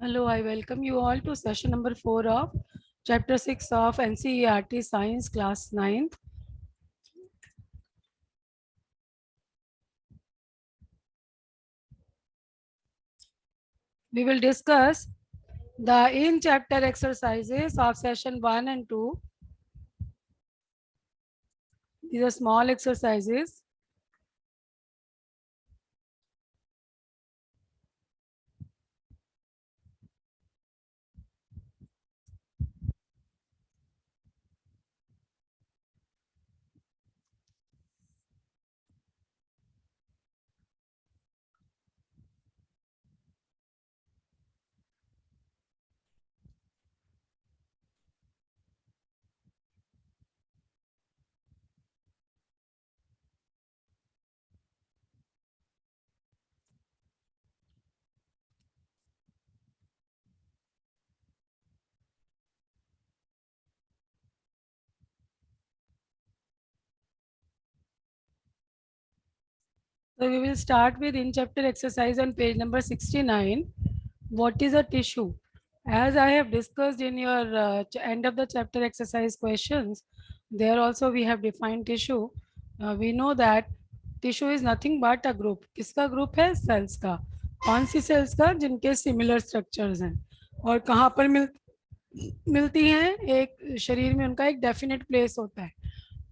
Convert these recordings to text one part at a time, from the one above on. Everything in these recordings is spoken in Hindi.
Hello, I welcome you all to session number 4 of chapter 6 of NCERT Science class 9th. We will discuss the in chapter exercises of session 1 and 2. These are small exercises. So we will start with in chapter exercise on page number 69. What is a tissue? As I have discussed in your end of the chapter exercise questions, there also we have defined tissue. We know that tissue is nothing but a group. किसका ग्रुप है? सेल्स का. कौन सी सेल्स का? जिनके सिमिलर स्ट्रक्चर्स हैं. और कहाँ पर मिलती हैं? एक शरीर में उनका एक डेफिनेट प्लेस होता है.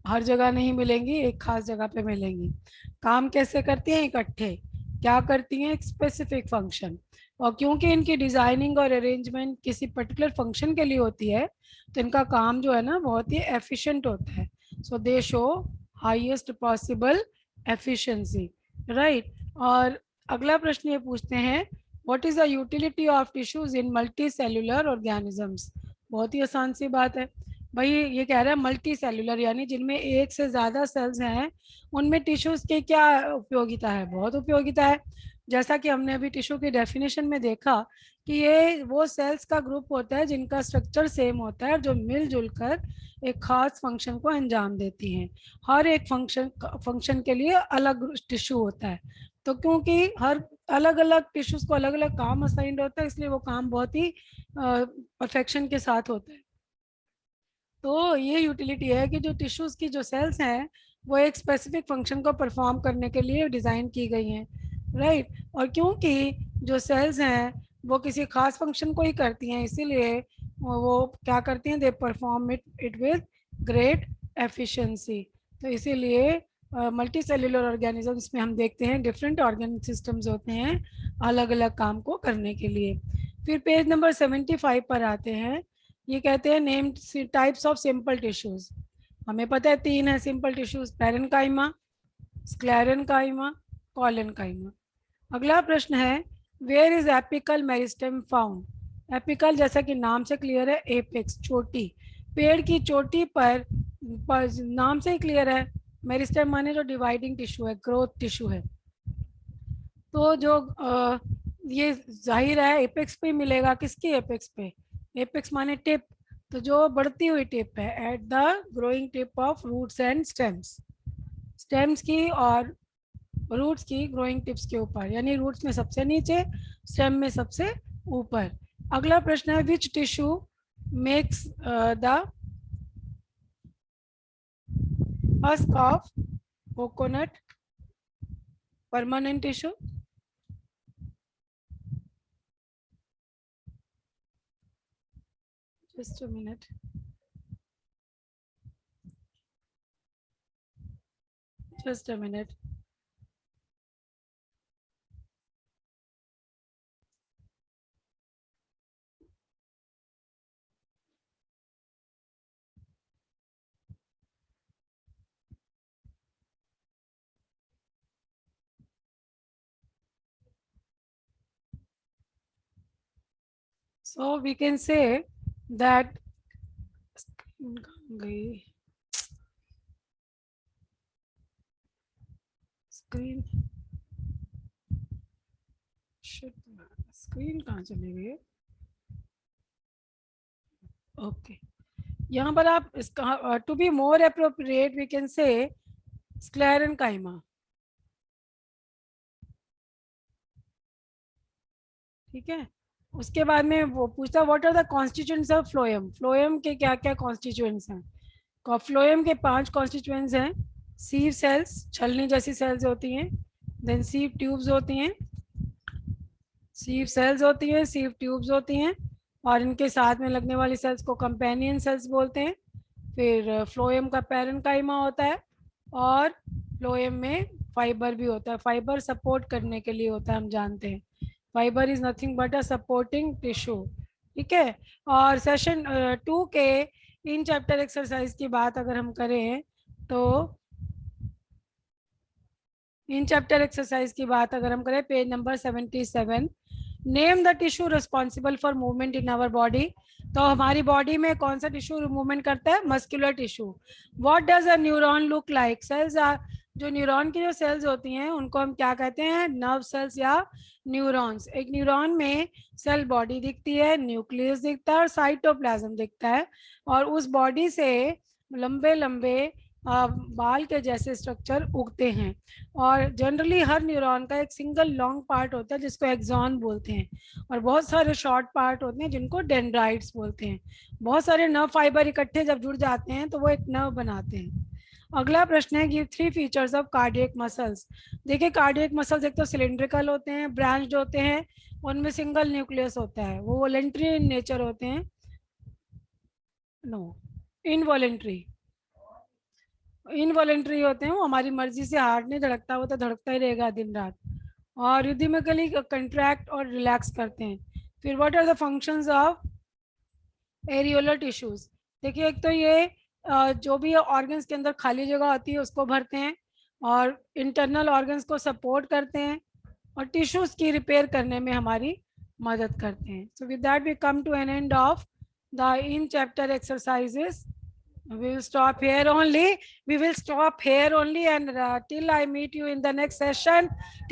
हर जगह नहीं मिलेंगी, एक खास जगह पे मिलेंगी. काम कैसे करती हैं? इकट्ठे. क्या करती हैं? एक स्पेसिफिक फंक्शन. और क्योंकि इनकी डिजाइनिंग और अरेंजमेंट किसी पर्टिकुलर फंक्शन के लिए होती है, तो इनका काम जो है ना बहुत ही एफिशिएंट होता है. So they show highest possible efficiency, right. और अगला प्रश्न ये पूछते हैं, what is the utility of tissues in multi cellular organisms. बहुत ही आसान सी बात है भाई. ये कह रहा है मल्टी सेल्यूलर, यानी जिनमें एक से ज़्यादा सेल्स हैं, उनमें टिश्यूज़ की क्या उपयोगिता है? बहुत उपयोगिता है. जैसा कि हमने अभी टिश्यू की डेफिनेशन में देखा कि ये वो सेल्स का ग्रुप होता है जिनका स्ट्रक्चर सेम होता है और जो मिलजुल कर एक खास फंक्शन को अंजाम देती हैं. हर एक फंक्शन के लिए अलग टिश्यू होता है. तो क्योंकि हर अलग अलग टिश्यूज़ को अलग अलग काम असाइंड होता है, इसलिए वो काम बहुत ही परफेक्शन के साथ होता है. तो ये यूटिलिटी है कि जो टिश्यूज़ की जो सेल्स हैं वो एक स्पेसिफिक फंक्शन को परफॉर्म करने के लिए डिज़ाइन की गई हैं, राइट. और क्योंकि जो सेल्स हैं वो किसी खास फंक्शन को ही करती हैं, इसीलिए वो क्या करती हैं? They perform it with great efficiency. तो इसीलिए मल्टी सेल्यूलर ऑर्गेनिजम्स में हम देखते हैं डिफरेंट ऑर्गेन सिस्टम्स होते हैं अलग अलग काम को करने के लिए. फिर पेज नंबर 75 पर आते हैं. ये कहते हैं name types of simple tissues. हमें पता है तीन है simple tissues: parenchyma, sclerenchyma, collenchyma. अगला प्रश्न है, where is apical meristem found. Apical जैसा कि नाम से क्लियर है, एपेक्स चोटी. पेड़ की चोटी पर नाम से ही क्लियर है. मेरिस्टेम माने जो डिवाइडिंग टिश्यू है, ग्रोथ टिश्यू है. तो जो ये जाहिर है एपेक्स पे मिलेगा. किसकी एपेक्स पे? एपेक्स माने टिप. तो जो बढ़ती हुई टिप है, at the growing tip of roots and stems. Stems की और रूट्स की ग्रोइंग टिप्स के ऊपर, यानी रूट्स में सबसे नीचे, स्टेम में सबसे ऊपर. अगला प्रश्न है, which tissue makes the husk of coconut permanent tissue. Just a minute. Just a minute. So we can say that screen screen कहाँ चली गई? ओके. यहाँ पर आप इसका to be more appropriate we can say sclerenchyma. ठीक है. उसके बाद में वो पूछता what are the constituents of phloem, phloem के क्या क्या कॉन्स्टिट्यूएंट्स हैं। फ्लोएम के 5 कॉन्स्टिट्यूएंट्स हैं। सीव सेल्स, छलनी जैसी सेल्स होती हैं, देन सीव ट्यूब्स होती हैं, सीव सेल्स होती हैं, सीव ट्यूब्स होती हैं, और इनके साथ में लगने वाली सेल्स को कंपेनियन सेल्स बोलते हैं। फिर फ्लोएम का पैरेन्काइमा होता है, और फ्लोएम में फाइबर भी होता है। फाइबर सपोर्ट करने के लिए होता है, हम जानते हैं। Fibre is nothing but a supporting tissue. ठीक है। और सेशन 2 के इन चैप्टर एक्सरसाइज की बात अगर हम करें तो इन चैप्टर एक्सरसाइज की बात अगर हम करें, page number 77, name the tissue responsible for movement in our body. तो हमारी बॉडी में कौन सा टिश्यू मूवमेंट करता है? Muscular tissue. What does a neuron look like? Cells are, जो न्यूरॉन की जो सेल्स होती हैं उनको हम क्या कहते हैं? नर्व सेल्स या न्यूरॉन्स। एक न्यूरॉन में सेल बॉडी दिखती है, न्यूक्लियस दिखता है और साइटोप्लाज्म दिखता है, और उस बॉडी से लंबे लंबे बाल के जैसे स्ट्रक्चर उगते हैं। और जनरली हर न्यूरॉन का एक सिंगल लॉन्ग पार्ट होता है जिसको एक्सॉन बोलते हैं, और बहुत सारे शॉर्ट पार्ट होते हैं जिनको डेंड्राइट्स बोलते हैं। बहुत सारे नर्व फाइबर इकट्ठे जब जुड़ जाते हैं तो वो एक नर्व बनाते हैं। अगला प्रश्न है, give 3 features of cardiac muscles. देखिए कार्डियक मसल्स एक तो सिलेंड्रिकल होते हैं, ब्रांच्ड होते हैं, उनमें सिंगल न्यूक्लियस होता है, वो वॉलेंट्री इन नेचर होते हैं, नो इनवॉलेंट्री, इनवॉलेंट्री होते हैं, वो हमारी मर्जी से हार्ट नहीं धड़कता, वो तो धड़कता ही रहेगा दिन रात। और रिदमिकली कंट्रैक्ट और रिलैक्स करते हैं। फिर what are the functions of areolar tissues? देखिए एक तो ये जो भी ऑर्गन्स के अंदर खाली जगह होती है उसको भरते हैं, और इंटरनल ऑर्गन्स को सपोर्ट करते हैं, और टिश्यूज की रिपेयर करने में हमारी मदद करते हैं। So with that we come to an end of the in chapter exercises. We will stop here only. We will stop here only, and till I meet you in the next session. Till